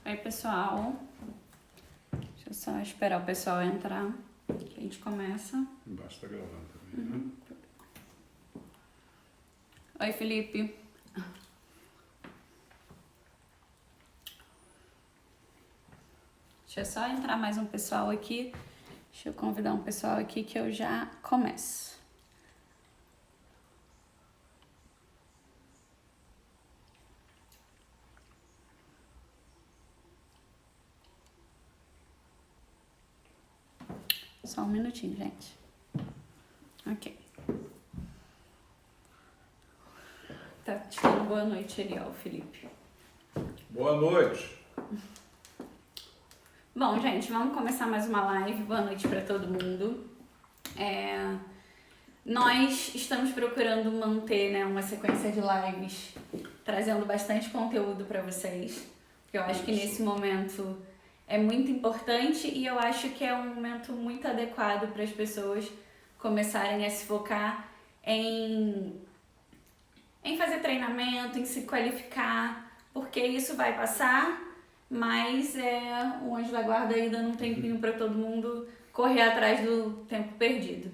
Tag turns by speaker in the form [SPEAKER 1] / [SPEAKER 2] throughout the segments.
[SPEAKER 1] Oi, pessoal. Deixa eu só esperar o pessoal entrar, que a gente começa.
[SPEAKER 2] Embaixo tá gravando também, né?
[SPEAKER 1] Oi, Felipe. Deixa eu só entrar mais um pessoal aqui. Deixa eu convidar um pessoal aqui que eu já começo. Só um minutinho, gente. Ok. Tá te dando boa noite ali, ó, o Felipe.
[SPEAKER 2] Boa noite.
[SPEAKER 1] Bom, gente, vamos começar mais uma live. Boa noite para todo mundo. Nós estamos procurando manter, né, uma sequência de lives, trazendo bastante conteúdo para vocês. Porque eu acho que nesse momento é muito importante e eu acho que é um momento muito adequado para as pessoas começarem a se focar em fazer treinamento, em se qualificar, porque isso vai passar, mas o anjo da guarda aí dando um tempinho para todo mundo correr atrás do tempo perdido.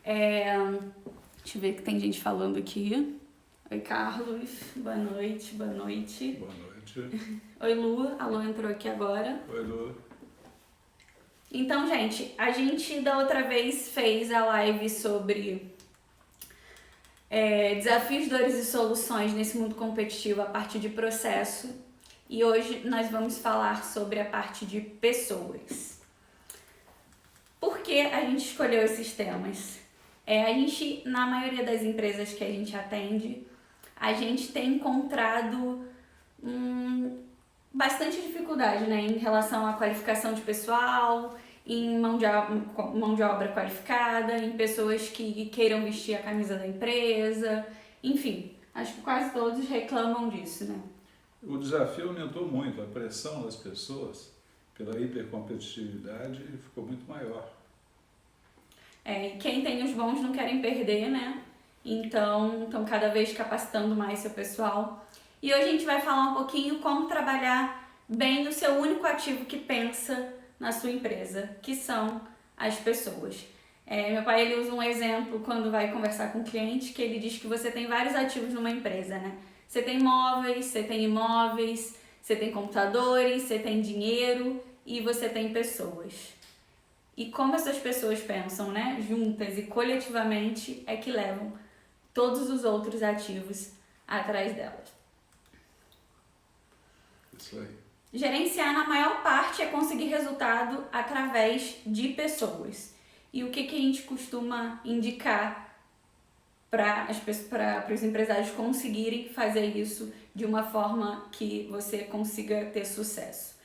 [SPEAKER 1] Deixa eu ver que tem gente falando aqui. Oi, Carlos. Boa noite, boa noite.
[SPEAKER 2] Boa noite.
[SPEAKER 1] Oi, Lu. A Lu entrou aqui agora.
[SPEAKER 2] Oi, Lu.
[SPEAKER 1] Então, gente, a gente da outra vez fez a live sobre desafios, dores e soluções nesse mundo competitivo a partir de processo. E hoje nós vamos falar sobre a parte de pessoas. Por que a gente escolheu esses temas? A gente, na maioria das empresas que a gente atende, a gente tem encontrado bastante dificuldade, né, em relação à qualificação de pessoal, em mão de obra qualificada, em pessoas que queiram vestir a camisa da empresa, enfim, acho que quase todos reclamam disso, né?
[SPEAKER 2] O desafio aumentou muito, a pressão das pessoas pela hipercompetitividade ficou muito maior.
[SPEAKER 1] E quem tem os bons não querem perder, né? Então, estão cada vez capacitando mais seu pessoal. E hoje a gente vai falar um pouquinho como trabalhar bem no seu único ativo que pensa na sua empresa, que são as pessoas. Meu pai ele usa um exemplo quando vai conversar com o cliente, que ele diz que você tem vários ativos numa empresa, né? Você tem móveis, você tem imóveis, você tem computadores, você tem dinheiro e você tem pessoas. E como essas pessoas pensam, né, juntas e coletivamente, é que levam todos os outros ativos atrás delas.
[SPEAKER 2] Isso aí.
[SPEAKER 1] Gerenciar, na maior parte, é conseguir resultado através de pessoas. E o que a gente costuma indicar para os empresários conseguirem fazer isso de uma forma que você consiga ter sucesso?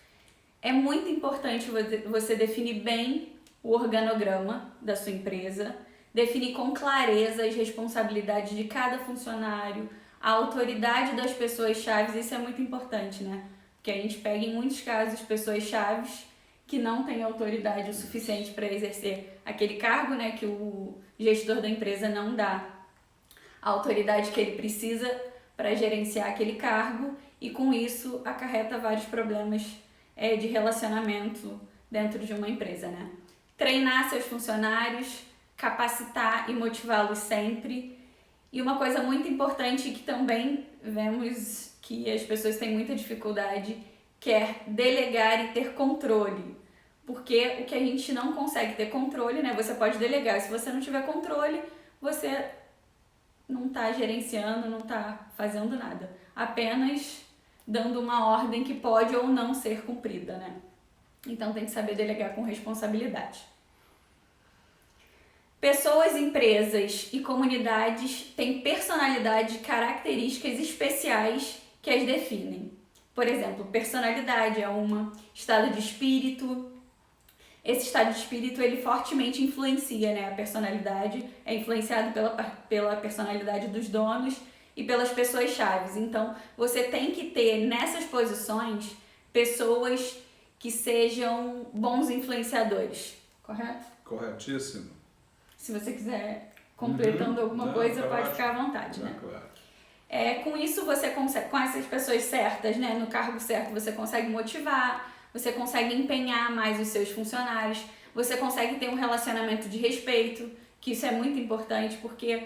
[SPEAKER 1] É muito importante você definir bem o organograma da sua empresa, definir com clareza as responsabilidades de cada funcionário, a autoridade das pessoas-chave, isso é muito importante, né? Porque a gente pega em muitos casos pessoas-chave que não têm autoridade o suficiente para exercer aquele cargo, né? Que o gestor da empresa não dá a autoridade que ele precisa para gerenciar aquele cargo e com isso acarreta vários problemas de relacionamento dentro de uma empresa, né? Treinar seus funcionários, capacitar e motivá-los sempre. E uma coisa muito importante que também vemos que as pessoas têm muita dificuldade, que é delegar e ter controle. Porque o que a gente não consegue ter controle, né? Você pode delegar, se você não tiver controle, você não está gerenciando, não está fazendo nada. Apenas dando uma ordem que pode ou não ser cumprida, né? Então tem que saber delegar com responsabilidade. Pessoas, empresas e comunidades têm personalidade e características especiais que as definem. Por exemplo, personalidade é uma, estado de espírito. Esse estado de espírito ele fortemente influencia, né? A personalidade é influenciado pela personalidade dos donos e pelas pessoas chaves. Então, você tem que ter nessas posições pessoas que sejam bons influenciadores, correto?
[SPEAKER 2] Corretíssimo.
[SPEAKER 1] Se você quiser completando alguma coisa, pode ficar à vontade, né?
[SPEAKER 2] Claro.
[SPEAKER 1] Com isso você consegue, com essas pessoas certas, né, no cargo certo, você consegue motivar, você consegue empenhar mais os seus funcionários, você consegue ter um relacionamento de respeito, que isso é muito importante, porque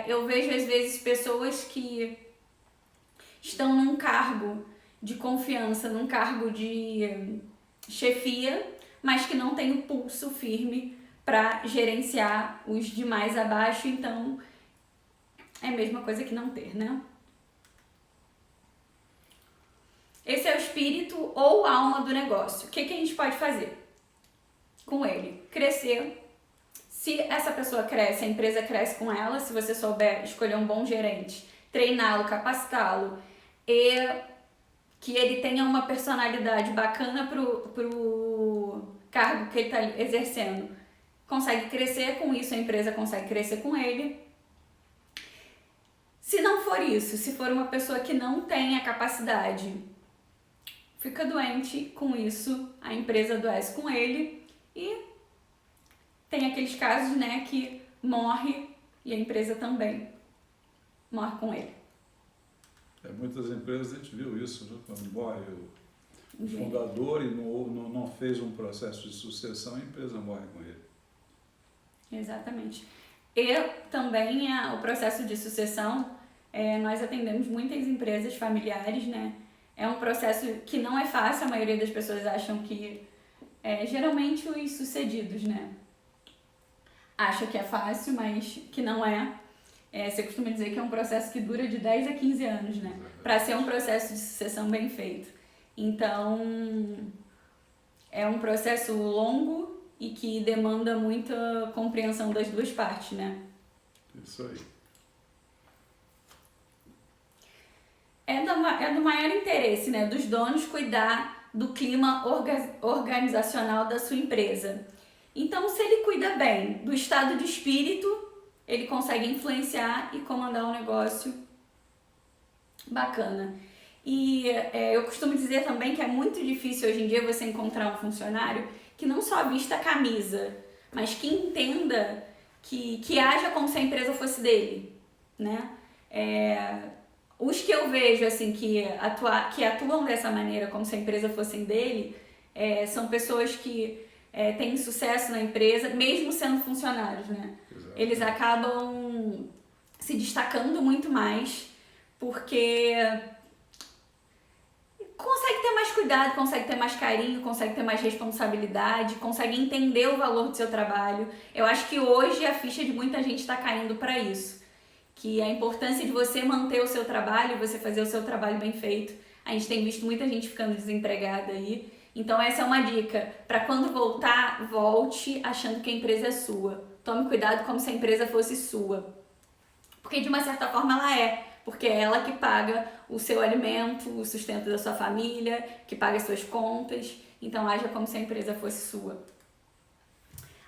[SPEAKER 1] eu vejo às vezes pessoas que estão num cargo de confiança, num cargo de chefia, mas que não tem o pulso firme para gerenciar os demais abaixo, então é a mesma coisa que não ter, né? Esse é o espírito ou alma do negócio. O que a gente pode fazer com ele? Crescer. Se essa pessoa cresce, a empresa cresce com ela. Se você souber escolher um bom gerente, treiná-lo, capacitá-lo e que ele tenha uma personalidade bacana pro cargo que ele está exercendo, consegue crescer com isso, a empresa consegue crescer com ele. Se não for isso, se for uma pessoa que não tem a capacidade, fica doente com isso, a empresa adoece com ele e tem aqueles casos, né, que morre e a empresa também morre com ele.
[SPEAKER 2] Muitas empresas a gente viu isso, né? Quando morre o fundador e não fez um processo de sucessão, a empresa morre com ele.
[SPEAKER 1] Exatamente. E também o processo de sucessão, nós atendemos muitas empresas familiares, né? É um processo que não é fácil, a maioria das pessoas acham que, geralmente os sucedidos, né? Acham que é fácil, mas que não é. Você costuma dizer que é um processo que dura de 10 a 15 anos, né? Para ser um processo de sucessão bem feito. Então, é um processo longo e que demanda muita compreensão das duas partes, né?
[SPEAKER 2] Isso aí.
[SPEAKER 1] É do maior interesse, né, dos donos cuidar do clima organizacional da sua empresa. Então, se ele cuida bem do estado de espírito, ele consegue influenciar e comandar um negócio bacana. E eu costumo dizer também que é muito difícil hoje em dia você encontrar um funcionário que não só vista a camisa, mas que entenda, que haja como se a empresa fosse dele, né? Os que eu vejo assim que atuam dessa maneira, como se a empresa fosse dele, são pessoas que têm sucesso na empresa, mesmo sendo funcionários, né? Exato. Eles acabam se destacando muito mais, porque consegue ter mais cuidado, consegue ter mais carinho, consegue ter mais responsabilidade, consegue entender o valor do seu trabalho. Eu acho que hoje a ficha de muita gente está caindo para isso, que a importância de você manter o seu trabalho, você fazer o seu trabalho bem feito. A gente tem visto muita gente ficando desempregada aí. Então essa é uma dica, para quando voltar, volte achando que a empresa é sua. Tome cuidado como se a empresa fosse sua. Porque de uma certa forma ela porque é ela que paga o seu alimento, o sustento da sua família, que paga as suas contas. Então haja como se a empresa fosse sua.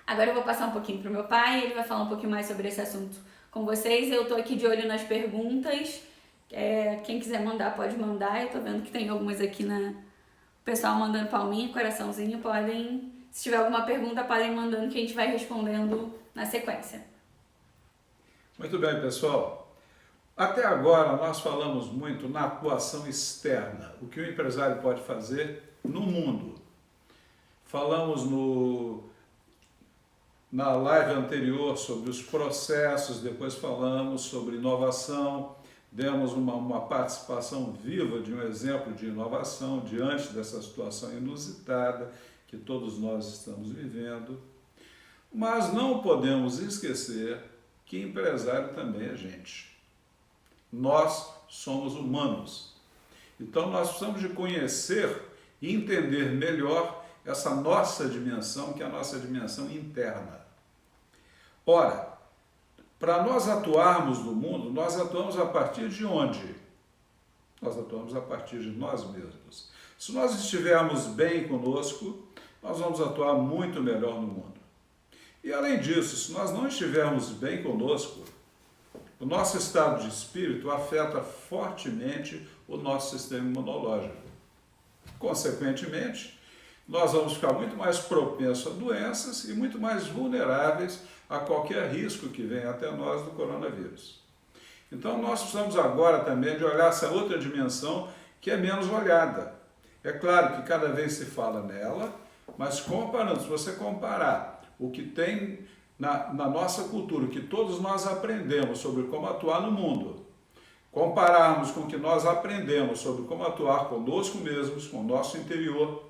[SPEAKER 1] Agora eu vou passar um pouquinho para o meu pai, ele vai falar um pouquinho mais sobre esse assunto com vocês. Eu tô aqui de olho nas perguntas. Quem quiser mandar, pode mandar. Eu tô vendo que tem algumas aqui o pessoal mandando palminha, coraçãozinho. Se tiver alguma pergunta, podem mandando que a gente vai respondendo na sequência.
[SPEAKER 2] Muito bem, pessoal. Até agora nós falamos muito na atuação externa, o que o empresário pode fazer no mundo. Falamos na live anterior sobre os processos, depois falamos sobre inovação, demos uma participação viva de um exemplo de inovação diante dessa situação inusitada que todos nós estamos vivendo. Mas não podemos esquecer que empresário também é gente. Nós somos humanos. Então nós precisamos de conhecer e entender melhor essa nossa dimensão, que é a nossa dimensão interna. Ora, para nós atuarmos no mundo, nós atuamos a partir de onde? Nós atuamos a partir de nós mesmos. Se nós estivermos bem conosco, nós vamos atuar muito melhor no mundo. E além disso, se nós não estivermos bem conosco, o nosso estado de espírito afeta fortemente o nosso sistema imunológico. Consequentemente, nós vamos ficar muito mais propensos a doenças e muito mais vulneráveis a qualquer risco que venha até nós do coronavírus. Então nós precisamos agora também de olhar essa outra dimensão que é menos olhada. É claro que cada vez se fala nela, mas comparando, se você comparar o que tem na nossa cultura, o que todos nós aprendemos sobre como atuar no mundo, compararmos com o que nós aprendemos sobre como atuar conosco mesmos, com o nosso interior,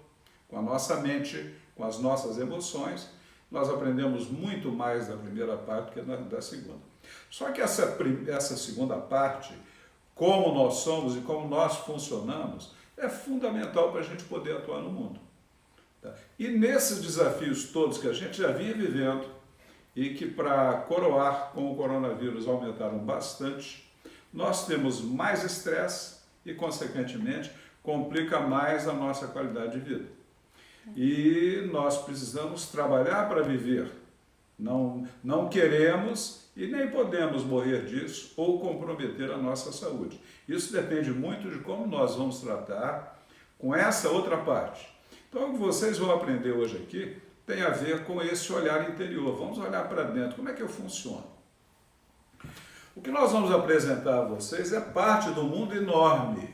[SPEAKER 2] com a nossa mente, com as nossas emoções, nós aprendemos muito mais da primeira parte que da segunda. Só que essa segunda parte, como nós somos e como nós funcionamos, é fundamental para a gente poder atuar no mundo. Tá? E nesses desafios todos que a gente já vinha vivendo e que para coroar com o coronavírus aumentaram bastante, nós temos mais estresse e, consequentemente, complica mais a nossa qualidade de vida. E nós precisamos trabalhar para viver. Não queremos e nem podemos morrer disso ou comprometer a nossa saúde. Isso depende muito de como nós vamos tratar com essa outra parte. Então, o que vocês vão aprender hoje aqui tem a ver com esse olhar interior. Vamos olhar para dentro. Como é que eu funciono? O que nós vamos apresentar a vocês é parte do mundo enorme.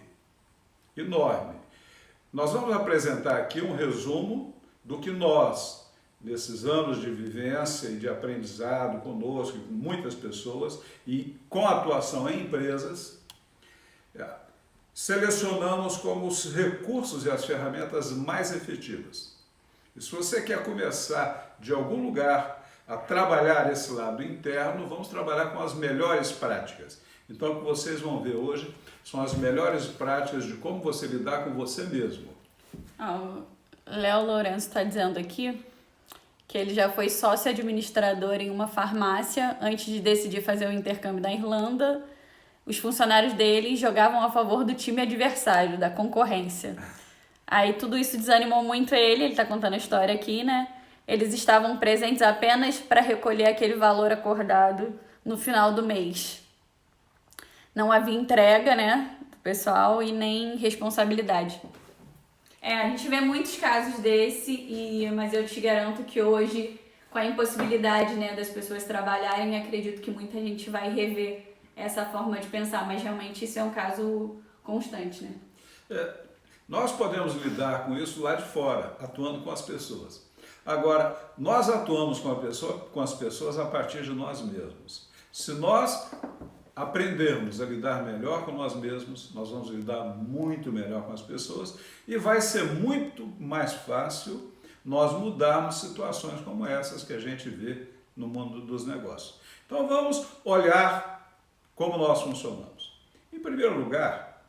[SPEAKER 2] Enorme. Nós vamos apresentar aqui um resumo do que nós, nesses anos de vivência e de aprendizado conosco, com muitas pessoas e com atuação em empresas, selecionamos como os recursos e as ferramentas mais efetivas. E se você quer começar de algum lugar a trabalhar esse lado interno, vamos trabalhar com as melhores práticas. Então, o que vocês vão ver hoje são as melhores práticas de como você lidar com você mesmo.
[SPEAKER 1] O Léo Lourenço está dizendo aqui que ele já foi sócio administrador em uma farmácia antes de decidir fazer o intercâmbio na Irlanda. Os funcionários dele jogavam a favor do time adversário, da concorrência. Aí tudo isso desanimou muito ele está contando a história aqui, né? Eles estavam presentes apenas para recolher aquele valor acordado no final do mês. Não havia entrega, né, do pessoal e nem responsabilidade. A gente vê muitos casos mas eu te garanto que hoje, com a impossibilidade, né, das pessoas trabalharem, acredito que muita gente vai rever essa forma de pensar, mas realmente isso é um caso constante, né?
[SPEAKER 2] Nós podemos lidar com isso lá de fora, atuando com as pessoas. Agora, nós atuamos com as pessoas a partir de nós mesmos. Se nós aprendermos a lidar melhor com nós mesmos, nós vamos lidar muito melhor com as pessoas e vai ser muito mais fácil nós mudarmos situações como essas que a gente vê no mundo dos negócios. Então vamos olhar como nós funcionamos. Em primeiro lugar,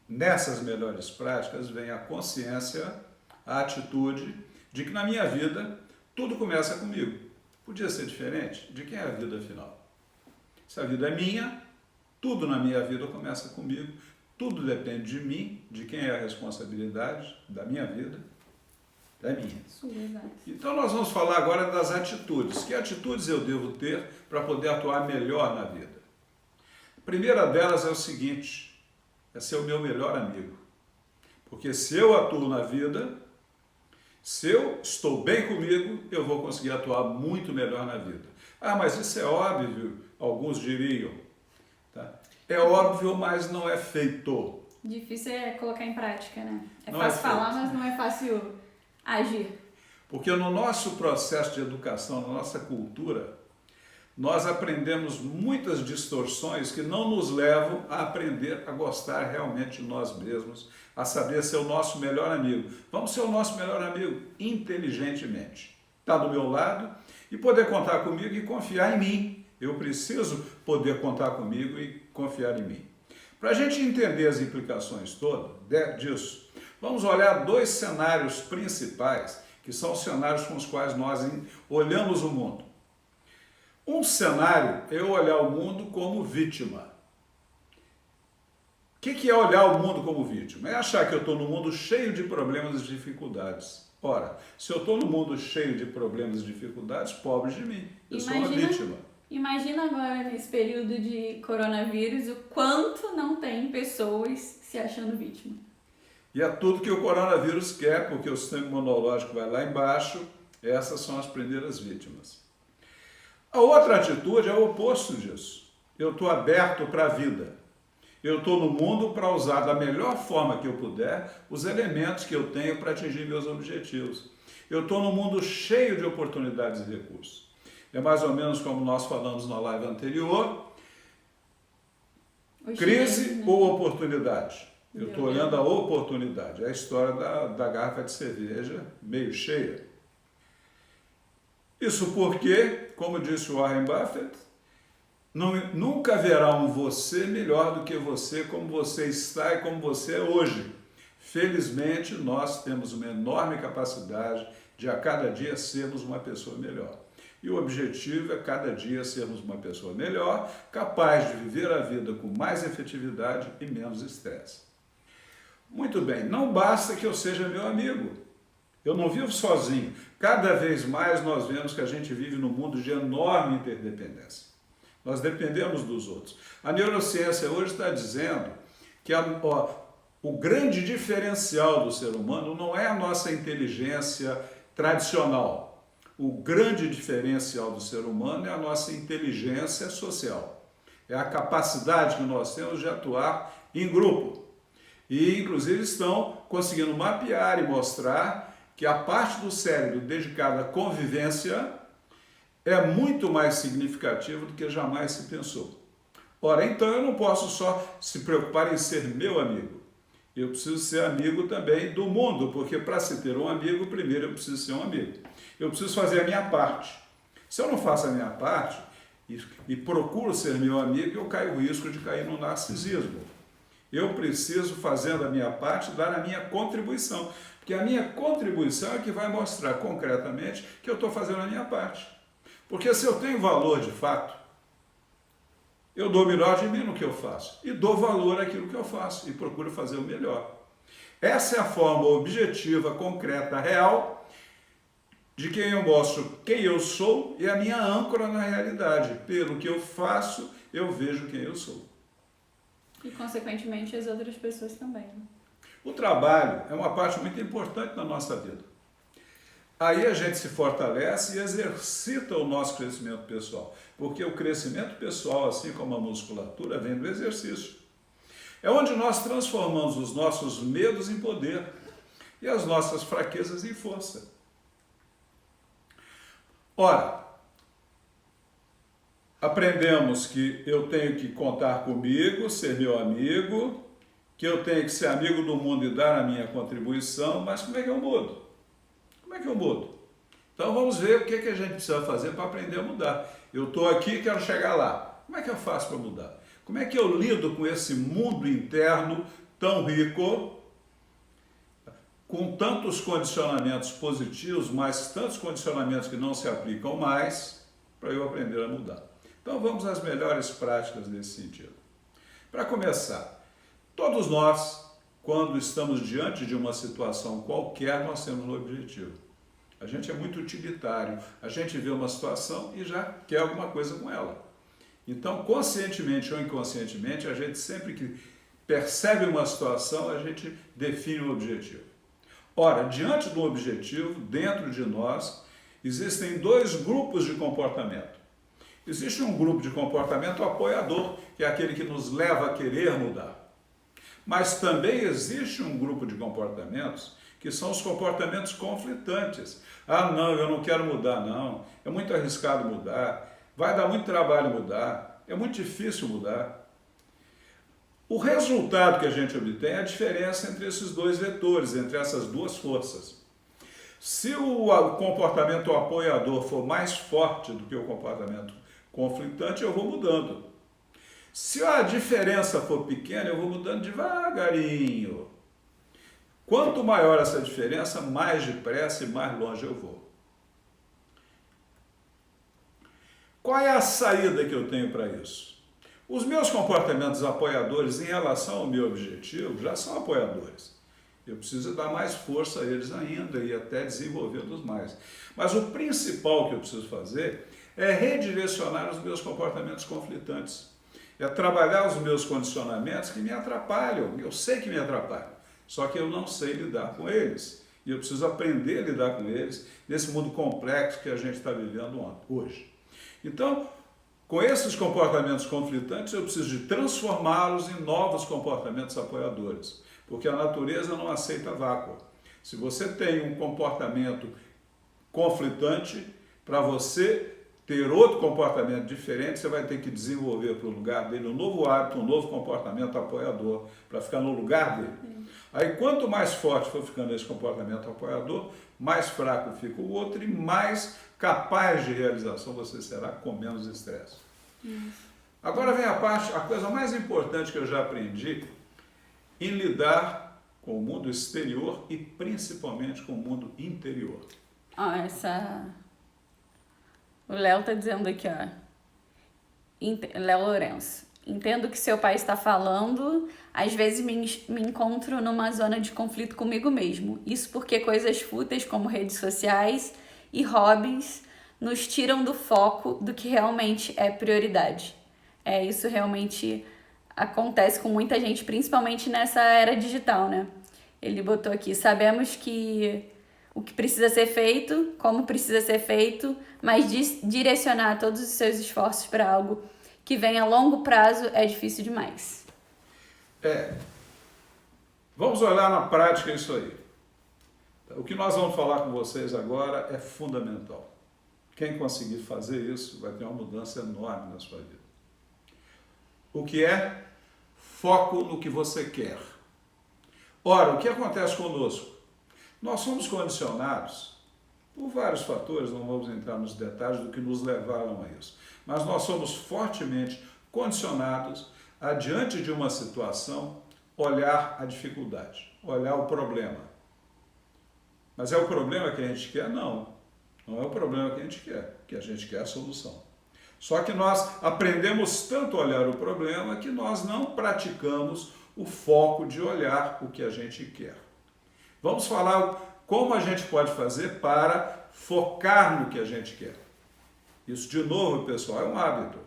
[SPEAKER 2] nessas melhores práticas vem a consciência, a atitude de que na minha vida tudo começa comigo. Podia ser diferente? De quem é a vida afinal? Se a vida é minha, tudo na minha vida começa comigo, tudo depende de mim, de quem é a responsabilidade da minha vida, é minha. Então nós vamos falar agora das atitudes. Que atitudes eu devo ter para poder atuar melhor na vida? A primeira delas é o seguinte, é ser o meu melhor amigo. Porque se eu atuo na vida, se eu estou bem comigo, eu vou conseguir atuar muito melhor na vida. Mas isso é óbvio, alguns diriam. Tá? É óbvio, mas não é feito.
[SPEAKER 1] Difícil é colocar em prática, né? É
[SPEAKER 2] não
[SPEAKER 1] fácil falar, mas não é fácil agir.
[SPEAKER 2] Porque no nosso processo de educação, na nossa cultura, nós aprendemos muitas distorções que não nos levam a aprender a gostar realmente de nós mesmos, a saber ser o nosso melhor amigo. Vamos ser o nosso melhor amigo inteligentemente. Estar do meu lado e poder contar comigo e confiar em mim. Eu preciso poder contar comigo e confiar em mim. Para a gente entender as implicações todas disso, vamos olhar dois cenários principais, que são os cenários com os quais nós olhamos o mundo. Um cenário é eu olhar o mundo como vítima. O que é olhar o mundo como vítima? É achar que eu estou num mundo cheio de problemas e dificuldades. Ora, se eu estou num mundo cheio de problemas e dificuldades, pobre de mim. Eu sou uma vítima.
[SPEAKER 1] Imagina agora, nesse período de coronavírus, o quanto não tem pessoas se achando vítima.
[SPEAKER 2] E é tudo que o coronavírus quer, porque o sistema imunológico vai lá embaixo, essas são as primeiras vítimas. A outra atitude é o oposto disso. Eu estou aberto para a vida. Eu estou no mundo para usar da melhor forma que eu puder os elementos que eu tenho para atingir meus objetivos. Eu estou no mundo cheio de oportunidades e recursos. É mais ou menos como nós falamos na live anterior, crise, né? Ou oportunidade? Eu estou olhando a oportunidade. É a história da garrafa de cerveja meio cheia. Isso porque, como disse Warren Buffett, nunca haverá um você melhor do que você, como você está e como você é hoje. Felizmente, nós temos uma enorme capacidade de a cada dia sermos uma pessoa melhor. E o objetivo é cada dia sermos uma pessoa melhor, capaz de viver a vida com mais efetividade e menos estresse. Muito bem, não basta que eu seja meu amigo. Eu não vivo sozinho. Cada vez mais nós vemos que a gente vive num mundo de enorme interdependência. Nós dependemos dos outros. A neurociência hoje está dizendo que o grande diferencial do ser humano não é a nossa inteligência tradicional. O grande diferencial do ser humano é a nossa inteligência social. É a capacidade que nós temos de atuar em grupo. E, inclusive, estão conseguindo mapear e mostrar que a parte do cérebro dedicada à convivência é muito mais significativa do que jamais se pensou. Ora, então eu não posso só se preocupar em ser meu amigo. Eu preciso ser amigo também do mundo, porque para se ter um amigo, primeiro eu preciso ser um amigo. Eu preciso fazer a minha parte. Se eu não faço a minha parte e procuro ser meu amigo, eu caio o risco de cair no narcisismo. Eu preciso, fazendo a minha parte, dar a minha contribuição. Porque a minha contribuição é que vai mostrar concretamente que eu estou fazendo a minha parte. Porque se eu tenho valor de fato, eu dou o melhor de mim no que eu faço. E dou valor àquilo que eu faço. E procuro fazer o melhor. Essa é a forma objetiva, concreta, real, de quem eu mostro quem eu sou e a minha âncora na realidade. Pelo que eu faço, eu vejo quem eu sou.
[SPEAKER 1] E, consequentemente, as outras pessoas também.
[SPEAKER 2] O trabalho é uma parte muito importante da nossa vida. Aí a gente se fortalece e exercita o nosso crescimento pessoal. Porque o crescimento pessoal, assim como a musculatura, vem do exercício. É onde nós transformamos os nossos medos em poder e as nossas fraquezas em força. Ora, aprendemos que eu tenho que contar comigo, ser meu amigo, que eu tenho que ser amigo do mundo e dar a minha contribuição, mas como é que eu mudo? Como é que eu mudo? Então vamos ver o que a gente precisa fazer para aprender a mudar. Eu estou aqui e quero chegar lá. Como é que eu faço para mudar? Como é que eu lido com esse mundo interno tão rico, com tantos condicionamentos positivos, mas tantos condicionamentos que não se aplicam mais, para eu aprender a mudar? Então vamos às melhores práticas nesse sentido. Para começar, todos nós, quando estamos diante de uma situação qualquer, nós temos um objetivo. A gente é muito utilitário, a gente vê uma situação e já quer alguma coisa com ela. Então, conscientemente ou inconscientemente, a gente sempre que percebe uma situação, a gente define um objetivo. Ora, diante do objetivo, dentro de nós, existem dois grupos de comportamento. Existe um grupo de comportamento apoiador, que é aquele que nos leva a querer mudar. Mas também existe um grupo de comportamentos que são os comportamentos conflitantes. Ah, não, eu não quero mudar, não. É muito arriscado mudar. Vai dar muito trabalho mudar. É muito difícil mudar. O resultado que a gente obtém é a diferença entre esses dois vetores, entre essas duas forças. Se o comportamento apoiador for mais forte do que o comportamento conflitante, eu vou mudando. Se a diferença for pequena, eu vou mudando devagarinho. Quanto maior essa diferença, mais depressa e mais longe eu vou. Qual é a saída que eu tenho para isso? Os meus comportamentos apoiadores em relação ao meu objetivo já são apoiadores. Eu preciso dar mais força a eles ainda e até desenvolvê-los mais. Mas o principal que eu preciso fazer é redirecionar os meus comportamentos conflitantes. É trabalhar os meus condicionamentos que me atrapalham. Eu sei que me atrapalham, só que eu não sei lidar com eles. E eu preciso aprender a lidar com eles nesse mundo complexo que a gente está vivendo hoje. Então, Com esses comportamentos conflitantes, eu preciso de transformá-los em novos comportamentos apoiadores, porque a natureza não aceita vácuo. Se você tem um comportamento conflitante, para você ter outro comportamento diferente, você vai ter que desenvolver para o lugar dele um novo hábito, um novo comportamento apoiador, para ficar no lugar dele. Aí, quanto mais forte for ficando esse comportamento apoiador, mais fraco fica o outro e mais capaz de realização você será com menos estresse. Agora vem a coisa mais importante que eu já aprendi em lidar com o mundo exterior e principalmente com o mundo interior.
[SPEAKER 1] O Léo tá dizendo aqui, ó. Léo Lourenço. Entendo o que seu pai está falando. Às vezes me encontro numa zona de conflito comigo mesmo. Isso porque coisas fúteis como redes sociais e hobbies nos tiram do foco do que realmente é prioridade. Isso realmente acontece com muita gente, principalmente nessa era digital, né? Ele botou aqui, sabemos que o que precisa ser feito, como precisa ser feito, mas direcionar todos os seus esforços para algo que vem a longo prazo é difícil demais.
[SPEAKER 2] Vamos olhar na prática isso aí. O que nós vamos falar com vocês agora é fundamental. Quem conseguir fazer isso vai ter uma mudança enorme na sua vida. O que é? Foco no que você quer. Ora, o que acontece conosco? Nós somos condicionados por vários fatores, não vamos entrar nos detalhes do que nos levaram a isso, mas nós somos fortemente condicionados a, diante de uma situação, olhar a dificuldade, olhar o problema. Mas é o problema que a gente quer? Não é o problema que a gente quer, que a gente quer a solução. Só que nós aprendemos tanto a olhar o problema que nós não praticamos o foco de olhar o que a gente quer. Vamos falar como a gente pode fazer para focar no que a gente quer. Isso, de novo, pessoal, é um hábito.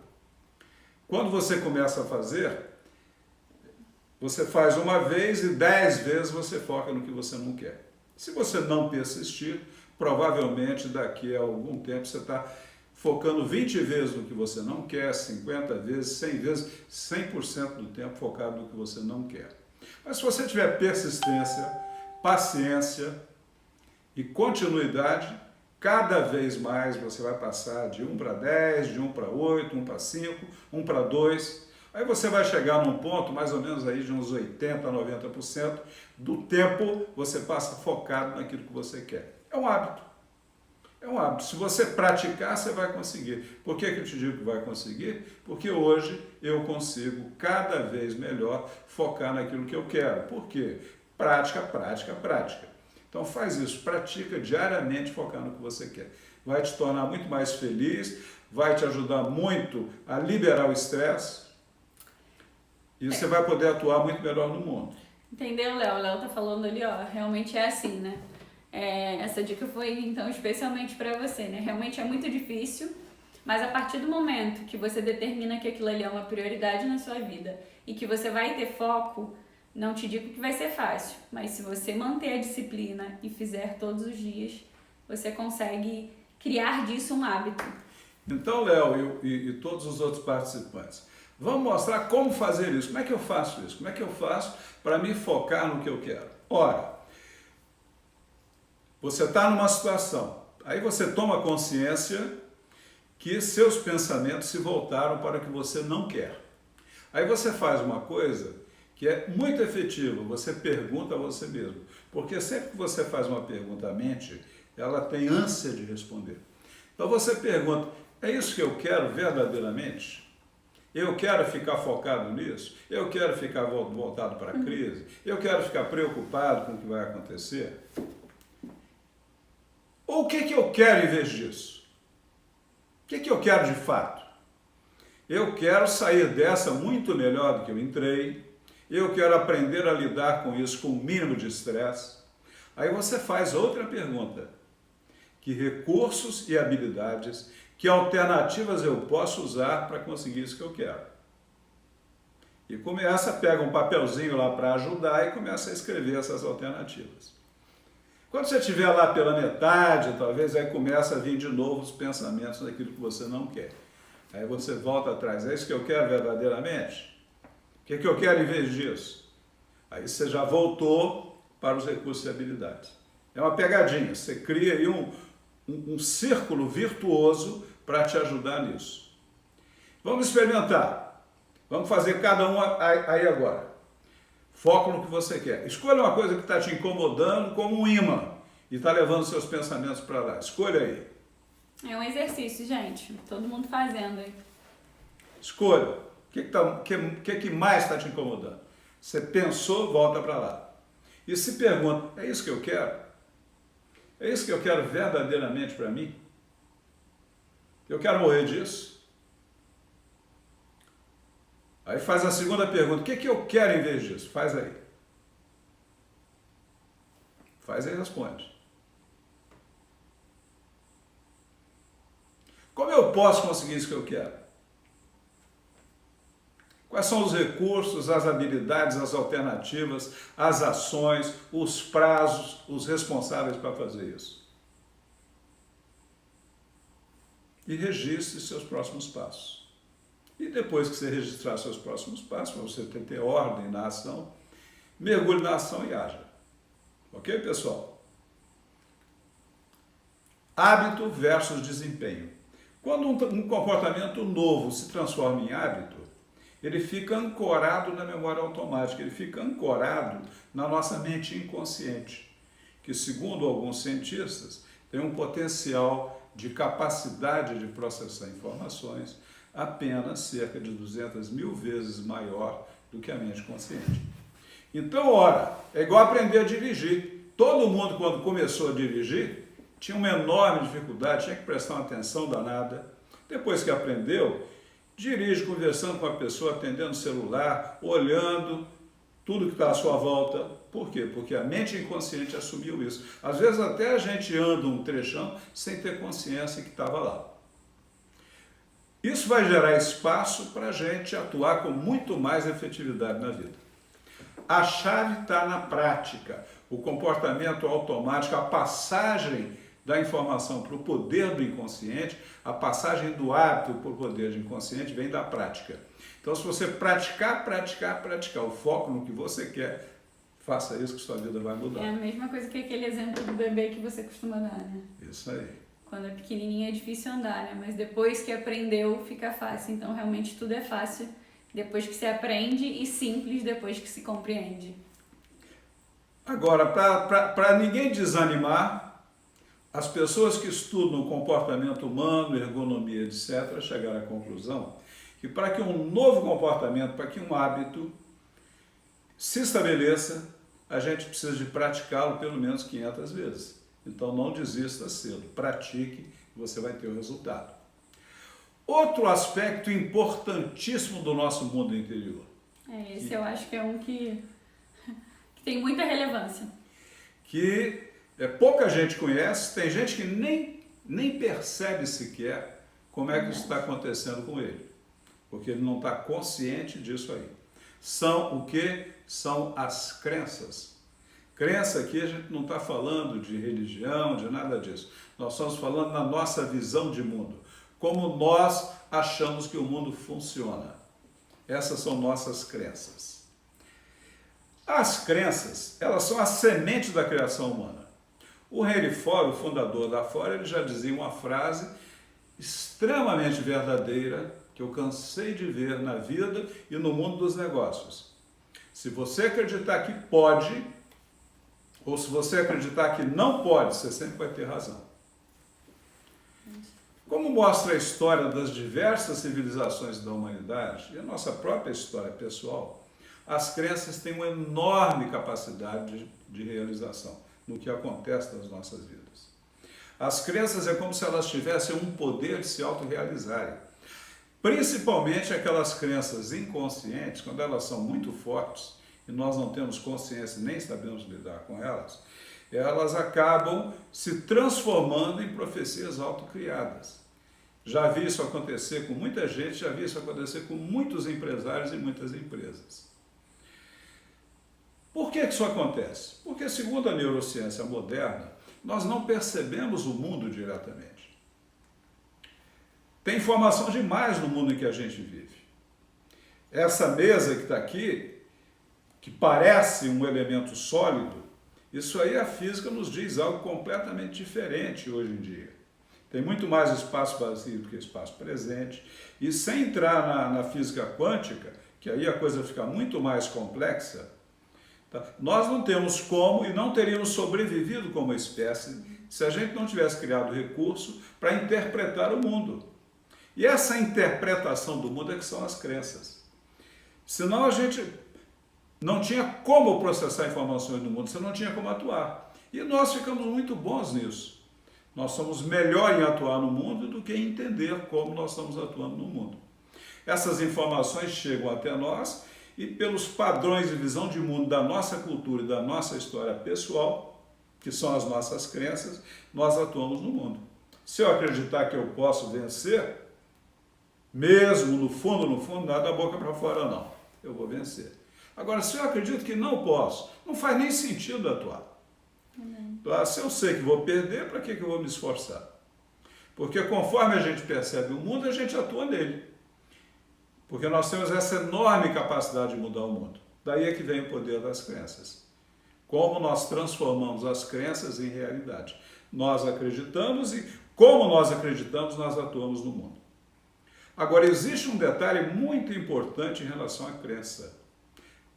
[SPEAKER 2] Quando você começa a fazer, você faz uma vez e 10 vezes você foca no que você não quer. Se você não persistir, provavelmente daqui a algum tempo você está focando 20 vezes no que você não quer, 50 vezes, 100 vezes, 100% do tempo focado no que você não quer. Mas se você tiver persistência, paciência e continuidade, cada vez mais você vai passar de 1 para 10, de 1 para 8, 1 para 5, 1 para 2. Aí você vai chegar num ponto mais ou menos aí de uns 80% a 90% do tempo você passa focado naquilo que você quer. É um hábito. É um hábito. Se você praticar, você vai conseguir. Por que eu te digo que vai conseguir? Porque hoje eu consigo cada vez melhor focar naquilo que eu quero. Por quê? Prática, prática, prática. Então faz isso, pratica diariamente focar no que você quer. Vai te tornar muito mais feliz, vai te ajudar muito a liberar o estresse e você vai poder atuar muito melhor no mundo.
[SPEAKER 1] Entendeu, Léo? O Léo tá falando ali, ó, realmente é assim, né? Essa dica foi, então, especialmente para você, né? Realmente é muito difícil, mas a partir do momento que você determina que aquilo ali é uma prioridade na sua vida e que você vai ter foco, não te digo que vai ser fácil, mas se você manter a disciplina e fizer todos os dias, você consegue criar disso um hábito.
[SPEAKER 2] Então, Léo e todos os outros participantes, vamos mostrar como fazer isso. Como é que eu faço isso? Como é que eu faço para me focar no que eu quero? Ora, você está numa situação, aí você toma consciência que seus pensamentos se voltaram para o que você não quer. Aí você faz uma coisa que é muito efetiva, você pergunta a você mesmo. Porque sempre que você faz uma pergunta à mente, ela tem ânsia de responder. Então você pergunta, é isso que eu quero verdadeiramente? Eu quero ficar focado nisso? Eu quero ficar voltado para a crise? Eu quero ficar preocupado com o que vai acontecer? Ou o que eu quero em vez disso? O que eu quero de fato? Eu quero sair dessa muito melhor do que eu entrei. Eu quero aprender a lidar com isso com o mínimo de estresse. Aí você faz outra pergunta. Que recursos e habilidades, que alternativas eu posso usar para conseguir isso que eu quero? E começa, pega um papelzinho lá para ajudar e começa a escrever essas alternativas. Quando você estiver lá pela metade, talvez aí começa a vir de novo os pensamentos daquilo que você não quer. Aí você volta atrás, é isso que eu quero verdadeiramente? O que eu quero em vez disso? Aí você já voltou para os recursos e habilidades. É uma pegadinha, você cria aí um círculo virtuoso para te ajudar nisso. Vamos experimentar. Vamos fazer cada um aí agora. Foco no que você quer. Escolha uma coisa que está te incomodando como um imã e está levando seus pensamentos para lá. Escolha aí.
[SPEAKER 1] É um exercício, gente. Todo mundo fazendo aí.
[SPEAKER 2] Escolha. O que mais está te incomodando? Você pensou, volta para lá. E se pergunta, é isso que eu quero? É isso que eu quero verdadeiramente para mim? Eu quero morrer disso? Aí faz a segunda pergunta, o que eu quero em vez disso? Faz aí. Faz aí e responde. Como eu posso conseguir isso que eu quero? Quais são os recursos, as habilidades, as alternativas, as ações, os prazos, os responsáveis para fazer isso? E registre seus próximos passos. E depois que você registrar seus próximos passos, para você ter ordem na ação, mergulhe na ação e haja. Ok, pessoal? Hábito versus desempenho. Quando um comportamento novo se transforma em hábito, ele fica ancorado na memória automática, ele fica ancorado na nossa mente inconsciente, que, segundo alguns cientistas, tem um potencial de capacidade de processar informações apenas cerca de 200.000 vezes maior do que a mente consciente. Então, ora, é igual aprender a dirigir. Todo mundo, quando começou a dirigir, tinha uma enorme dificuldade, tinha que prestar uma atenção danada. Depois que aprendeu, dirige conversando com a pessoa, atendendo o celular, olhando tudo que está à sua volta. Por quê? Porque a mente inconsciente assumiu isso. Às vezes até a gente anda um trechão sem ter consciência que estava lá. Isso vai gerar espaço para a gente atuar com muito mais efetividade na vida. A chave está na prática, o comportamento automático, a passagem da informação para o poder do inconsciente, a passagem do hábito para o poder do inconsciente vem da prática. Então, se você praticar o foco no que você quer, faça isso que sua vida vai mudar.
[SPEAKER 1] É a mesma coisa que aquele exemplo do bebê que você costuma dar, né?
[SPEAKER 2] Isso aí.
[SPEAKER 1] Quando é pequenininho é difícil andar, né? Mas depois que aprendeu, fica fácil. Então, realmente, tudo é fácil depois que se aprende e simples depois que se compreende.
[SPEAKER 2] Agora, para ninguém desanimar, as pessoas que estudam o comportamento humano, ergonomia, etc., chegaram à conclusão que para que um novo comportamento, para que um hábito se estabeleça, a gente precisa de praticá-lo pelo menos 500 vezes. Então não desista cedo, pratique, você vai ter o resultado. Outro aspecto importantíssimo do nosso mundo interior.
[SPEAKER 1] Esse eu acho que é um que tem muita relevância.
[SPEAKER 2] Que pouca gente conhece, tem gente que nem percebe sequer como é que isso está acontecendo com ele, porque ele não está consciente disso aí. São o que? São as crenças. Crença aqui a gente não está falando de religião, de nada disso. Nós estamos falando na nossa visão de mundo, como nós achamos que o mundo funciona. Essas são nossas crenças. As crenças, elas são a semente da criação humana. O Henry Ford, o fundador da Ford, ele já dizia uma frase extremamente verdadeira que eu cansei de ver na vida e no mundo dos negócios. Se você acreditar que pode, ou se você acreditar que não pode, você sempre vai ter razão. Como mostra a história das diversas civilizações da humanidade e a nossa própria história pessoal, as crenças têm uma enorme capacidade de realização no que acontece nas nossas vidas. As crenças é como se elas tivessem um poder de se autorrealizarem. Principalmente aquelas crenças inconscientes, quando elas são muito fortes e nós não temos consciência nem sabemos lidar com elas, elas acabam se transformando em profecias autocriadas. Já vi isso acontecer com muita gente, já vi isso acontecer com muitos empresários e muitas empresas. Por que isso acontece? Porque, segundo a neurociência moderna, nós não percebemos o mundo diretamente. Tem informação demais no mundo em que a gente vive. Essa mesa que está aqui, que parece um elemento sólido, isso aí a física nos diz algo completamente diferente hoje em dia. Tem muito mais espaço vazio do que espaço presente. E sem entrar na física quântica, que aí a coisa fica muito mais complexa, tá? Nós não temos como e não teríamos sobrevivido como espécie se a gente não tivesse criado recurso para interpretar o mundo. E essa interpretação do mundo é que são as crenças. Senão a gente não tinha como processar informações do mundo, você não tinha como atuar. E nós ficamos muito bons nisso. Nós somos melhor em atuar no mundo do que em entender como nós estamos atuando no mundo. Essas informações chegam até nós e pelos padrões de visão de mundo da nossa cultura e da nossa história pessoal, que são as nossas crenças, nós atuamos no mundo. Se eu acreditar que eu posso vencer, mesmo no fundo, nada da boca para fora não, eu vou vencer. Agora, se eu acredito que não posso, não faz nem sentido atuar. Se eu sei que vou perder, para que eu vou me esforçar? Porque conforme a gente percebe o mundo, a gente atua nele. Porque nós temos essa enorme capacidade de mudar o mundo. Daí é que vem o poder das crenças. Como nós transformamos as crenças em realidade. Nós acreditamos e como nós acreditamos, nós atuamos no mundo. Agora, existe um detalhe muito importante em relação à crença.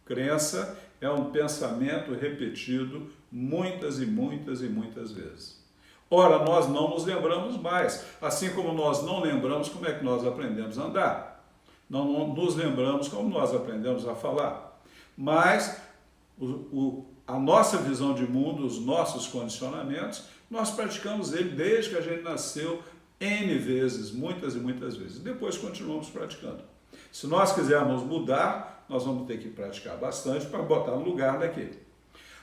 [SPEAKER 2] Crença é um pensamento repetido muitas e muitas e muitas vezes. Ora, nós não nos lembramos mais, assim como nós não lembramos como é que nós aprendemos a andar. Não nos lembramos como nós aprendemos a falar. Mas a nossa visão de mundo, os nossos condicionamentos, nós praticamos ele desde que a gente nasceu N vezes, muitas e muitas vezes. E depois continuamos praticando. Se nós quisermos mudar, nós vamos ter que praticar bastante para botar no lugar daquele.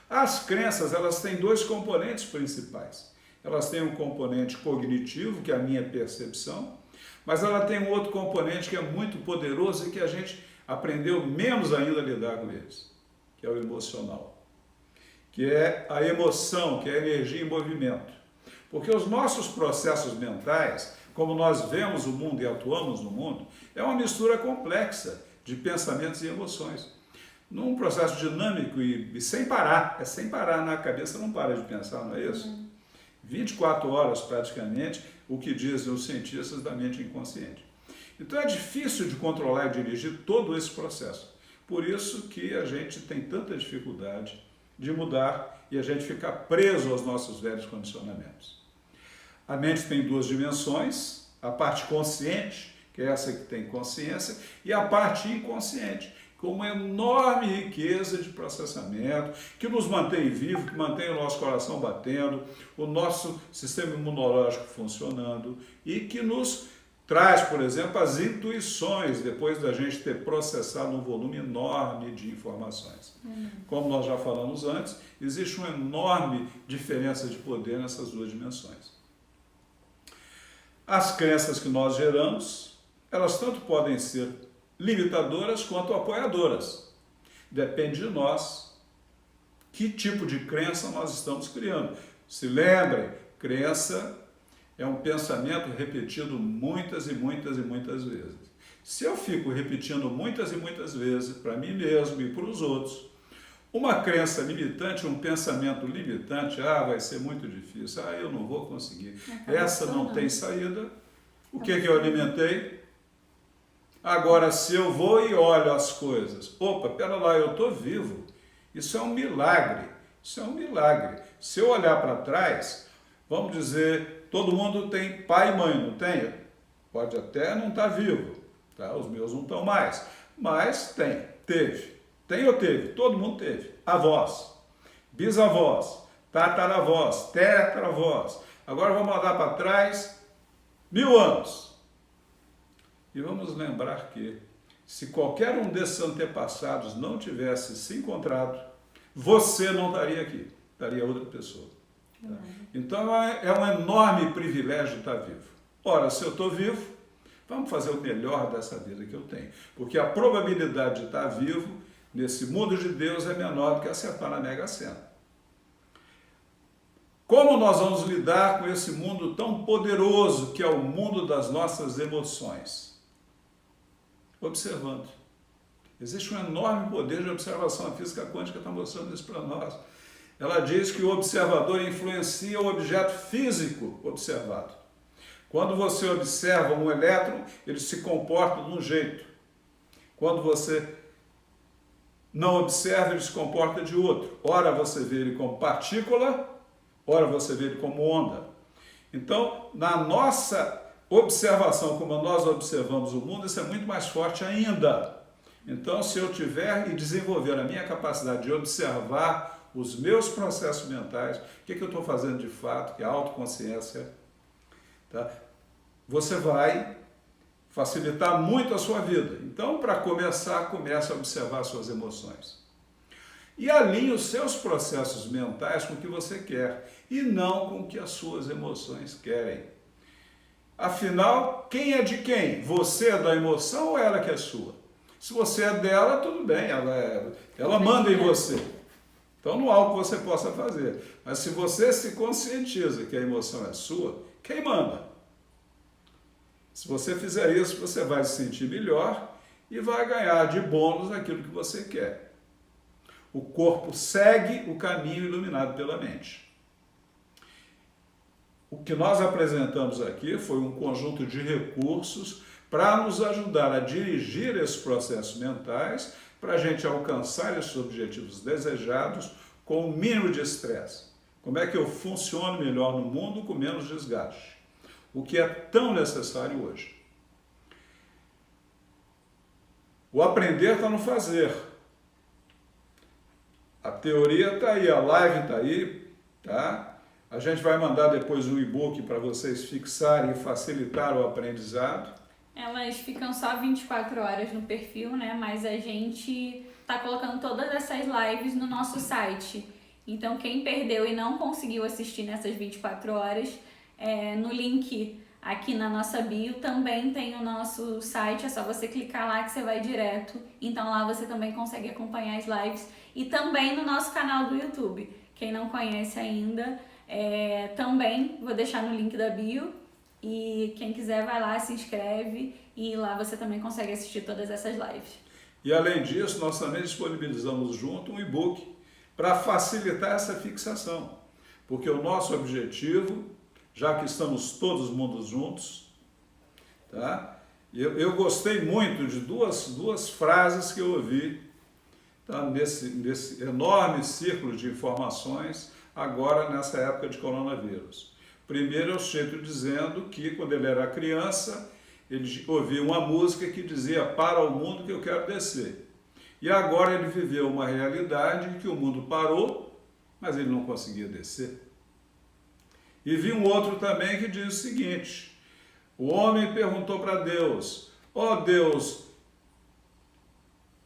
[SPEAKER 2] As crenças, elas têm dois componentes principais. Elas têm um componente cognitivo, que é a minha percepção, mas ela tem um outro componente que é muito poderoso e que a gente aprendeu menos ainda a lidar com eles, que é o emocional, que é a emoção, que é a energia em movimento. Porque os nossos processos mentais, como nós vemos o mundo e atuamos no mundo, é uma mistura complexa de pensamentos e emoções. Num processo dinâmico e sem parar, sem parar, na cabeça não para de pensar, não é isso? 24 horas praticamente, o que dizem os cientistas da mente inconsciente. Então é difícil de controlar e dirigir todo esse processo. Por isso que a gente tem tanta dificuldade de mudar e a gente fica preso aos nossos velhos condicionamentos. A mente tem duas dimensões, a parte consciente, que é essa que tem consciência, e a parte inconsciente, com uma enorme riqueza de processamento, que nos mantém vivos, que mantém o nosso coração batendo, o nosso sistema imunológico funcionando e que nos traz, por exemplo, as intuições, depois da gente ter processado um volume enorme de informações. Como nós já falamos antes, existe uma enorme diferença de poder nessas duas dimensões. As crenças que nós geramos, elas tanto podem ser limitadoras quanto apoiadoras. Depende de nós que tipo de crença nós estamos criando. Se lembrem, crença é um pensamento repetido muitas e muitas e muitas vezes. Se eu fico repetindo muitas e muitas vezes para mim mesmo e para os outros, uma crença limitante, um pensamento limitante, vai ser muito difícil, eu não vou conseguir, essa não tem saída, o que eu alimentei? Agora, se eu vou e olho as coisas, pera lá, eu estou vivo, isso é um milagre, isso é um milagre. Se eu olhar para trás, vamos dizer, todo mundo tem pai e mãe, não tem? Pode até não estar vivo, tá? Os meus não estão mais, mas teve. Tem ou teve? Todo mundo teve. Avós, bisavós, tataravós, tetravós. Agora vamos olhar para trás, 1000 anos. E vamos lembrar que, se qualquer um desses antepassados não tivesse se encontrado, você não estaria aqui, estaria outra pessoa. Tá? Então é um enorme privilégio estar vivo. Ora, se eu estou vivo, vamos fazer o melhor dessa vida que eu tenho. Porque a probabilidade de estar vivo nesse mundo de Deus é menor do que acertar na Mega Sena. Como nós vamos lidar com esse mundo tão poderoso que é o mundo das nossas emoções? Observando. Existe um enorme poder de observação. A física quântica está mostrando isso para nós. Ela diz que o observador influencia o objeto físico observado. Quando você observa um elétron, ele se comporta de um jeito. Quando você não observa, ele se comporta de outro. Ora você vê ele como partícula, ora você vê ele como onda. Então, na nossa observação, como nós observamos o mundo, isso é muito mais forte ainda. Então, se eu tiver e desenvolver a minha capacidade de observar os meus processos mentais, o que eu estou fazendo de fato, que é a autoconsciência, tá? Você vai facilitar muito a sua vida. Então, para começar, comece a observar suas emoções. E alinhe os seus processos mentais com o que você quer e não com o que as suas emoções querem. Afinal, quem é de quem? Você é da emoção ou ela que é sua? Se você é dela, tudo bem, ela manda em você. Então não há o que você possa fazer. Mas se você se conscientiza que a emoção é sua, quem manda? Se você fizer isso, você vai se sentir melhor e vai ganhar de bônus aquilo que você quer. O corpo segue o caminho iluminado pela mente. O que nós apresentamos aqui foi um conjunto de recursos para nos ajudar a dirigir esses processos mentais, para a gente alcançar esses objetivos desejados com o mínimo de estresse. Como é que eu funciono melhor no mundo com menos desgaste? O que é tão necessário hoje. O aprender está no fazer. A teoria está aí, a live está aí, tá? A gente vai mandar depois um e-book para vocês fixarem e facilitar o aprendizado.
[SPEAKER 1] Elas ficam só 24 horas no perfil, né? Mas a gente tá colocando todas essas lives no nosso site. Então, quem perdeu e não conseguiu assistir nessas 24 horas, no link aqui na nossa bio também tem o nosso site. É só você clicar lá que você vai direto. Então, lá você também consegue acompanhar as lives. E também no nosso canal do YouTube. Quem não conhece ainda, também vou deixar no link da bio. E quem quiser vai lá, se inscreve e lá você também consegue assistir todas essas lives.
[SPEAKER 2] E além disso, nós também disponibilizamos junto um e-book para facilitar essa fixação. Porque o nosso objetivo, já que estamos todos mundos juntos, tá? Eu gostei muito de duas frases que eu ouvi, tá? nesse enorme círculo de informações, agora nessa época de coronavírus. Primeiro, é o sujeito dizendo que, quando ele era criança, ele ouvia uma música que dizia para o mundo que eu quero descer. E agora ele viveu uma realidade em que o mundo parou, mas ele não conseguia descer. E vi um outro também que diz o seguinte: o homem perguntou para Deus, ó Deus,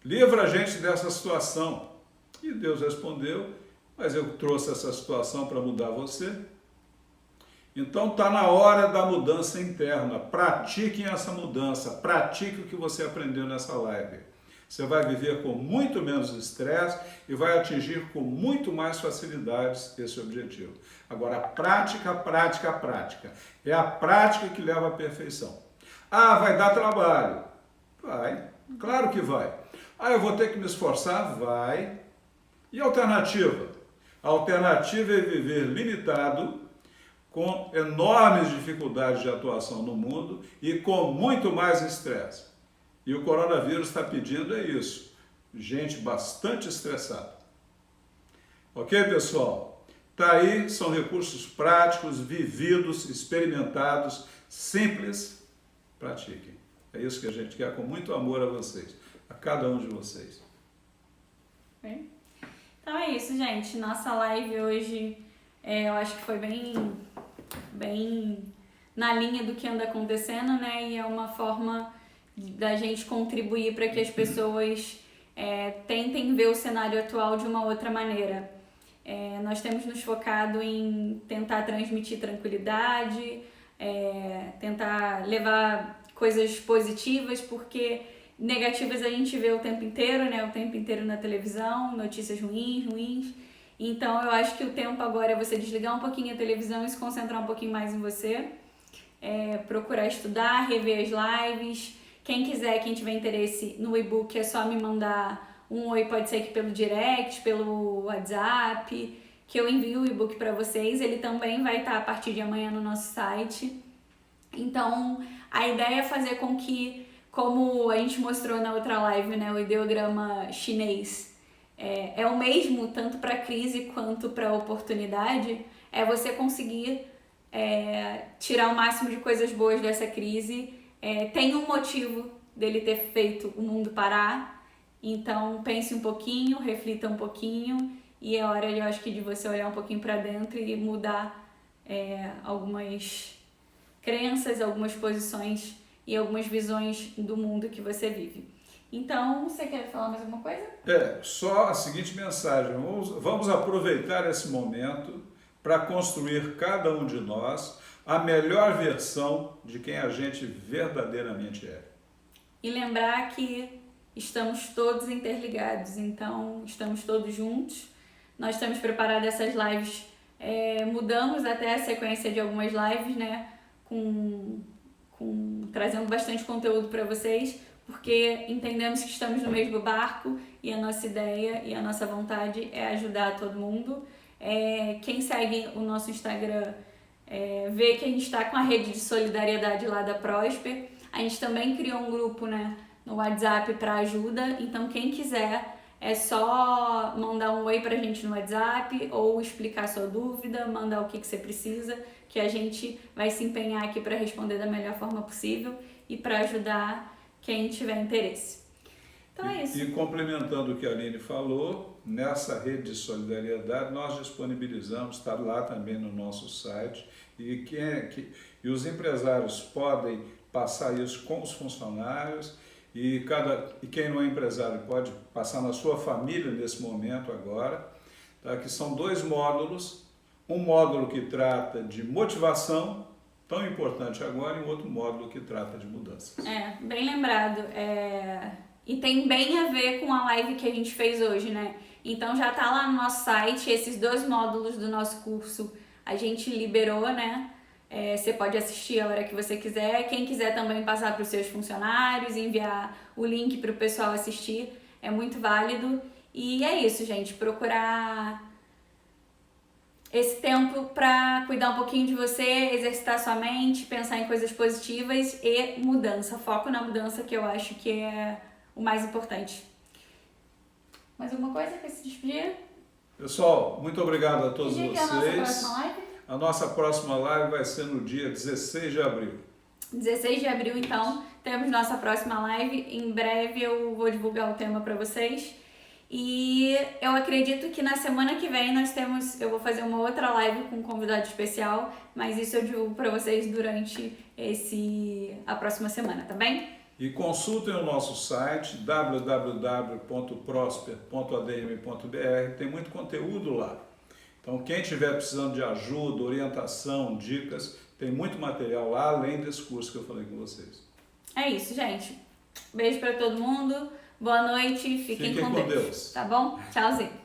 [SPEAKER 2] livra a gente dessa situação. E Deus respondeu, mas eu trouxe essa situação para mudar você. Então está na hora da mudança interna. Pratiquem essa mudança, pratique o que você aprendeu nessa live. Você vai viver com muito menos estresse e vai atingir com muito mais facilidades esse objetivo. Agora, prática, prática, prática. É a prática que leva à perfeição. Ah, vai dar trabalho. Vai, claro que vai. Ah, eu vou ter que me esforçar? Vai. E a alternativa? A alternativa é viver limitado, com enormes dificuldades de atuação no mundo e com muito mais estresse. E o coronavírus está pedindo isso, gente bastante estressada. Ok, pessoal? Tá aí, são recursos práticos, vividos, experimentados, simples. Pratiquem. É isso que a gente quer com muito amor a vocês, a cada um de vocês.
[SPEAKER 1] Bem, então é isso, gente. Nossa live hoje, eu acho que foi bem na linha do que anda acontecendo, né? E é uma forma da gente contribuir para que as pessoas tentem ver o cenário atual de uma outra maneira. Nós temos nos focado em tentar transmitir tranquilidade, tentar levar coisas positivas, porque negativas a gente vê o tempo inteiro, né? O tempo inteiro na televisão, notícias ruins. Então eu acho que o tempo agora é você desligar um pouquinho a televisão e se concentrar um pouquinho mais em você. Procurar estudar, rever as lives. Quem quiser, quem tiver interesse no e-book, é só me mandar um oi, pode ser aqui pelo direct, pelo WhatsApp, que eu envio o e-book para vocês. Ele também vai estar a partir de amanhã no nosso site. Então, a ideia é fazer com que, como a gente mostrou na outra live, né, o ideograma chinês, é o mesmo tanto para crise quanto para oportunidade, é você conseguir tirar o máximo de coisas boas dessa crise. Tem um motivo dele ter feito o mundo parar, então pense um pouquinho, reflita um pouquinho, e é hora, eu acho que, de você olhar um pouquinho para dentro e mudar algumas crenças, algumas posições e algumas visões do mundo que você vive. Então, você quer falar mais alguma coisa?
[SPEAKER 2] Só a seguinte mensagem: vamos aproveitar esse momento para construir, cada um de nós, a melhor versão de quem a gente verdadeiramente é.
[SPEAKER 1] E lembrar que estamos todos interligados, então estamos todos juntos. Nós estamos preparados essas lives, mudamos até a sequência de algumas lives, né, trazendo bastante conteúdo para vocês, porque entendemos que estamos no mesmo barco e a nossa ideia e a nossa vontade é ajudar todo mundo. Quem segue o nosso Instagram vê que a gente está com a rede de solidariedade lá da Prosper. A gente também criou um grupo, né, no WhatsApp para ajuda, então quem quiser é só mandar um oi pra gente no WhatsApp ou explicar sua dúvida, mandar o que você precisa, que a gente vai se empenhar aqui para responder da melhor forma possível e para ajudar quem tiver interesse. Então é isso.
[SPEAKER 2] E complementando o que a Aline falou, nessa rede de solidariedade nós disponibilizamos, está lá também no nosso site, e os empresários podem passar isso com os funcionários, e quem não é empresário pode passar na sua família nesse momento agora, tá? Que são 2 módulos, um módulo que trata de motivação, tão importante agora, e um outro módulo que trata de mudanças.
[SPEAKER 1] Bem lembrado. E tem bem a ver com a live que a gente fez hoje, né? Então já tá lá no nosso site, esses 2 módulos do nosso curso a gente liberou, né? Você pode assistir a hora que você quiser. Quem quiser também passar para os seus funcionários, enviar o link para o pessoal assistir, é muito válido. E é isso, gente. Procurar esse tempo para cuidar um pouquinho de você, exercitar sua mente, pensar em coisas positivas e mudança. Foco na mudança, que eu acho que é o mais importante. Mais alguma coisa para se despedir?
[SPEAKER 2] Pessoal, muito obrigado a todos vocês.
[SPEAKER 1] Que é a nossa próxima live?
[SPEAKER 2] A nossa próxima live vai ser no dia 16 de abril.
[SPEAKER 1] 16 de abril, então, temos nossa próxima live. Em breve eu vou divulgar o tema para vocês. E eu acredito que na semana que vem eu vou fazer uma outra live com um convidado especial, mas isso eu divulgo para vocês durante a próxima semana, tá bem?
[SPEAKER 2] E consultem o nosso site www.prosper.adm.br, tem muito conteúdo lá. Então, quem estiver precisando de ajuda, orientação, dicas, tem muito material lá, além desse curso que eu falei com vocês.
[SPEAKER 1] É isso, gente. Beijo para todo mundo. Boa noite. Fiquem com Deus. Tá bom? Tchauzinho.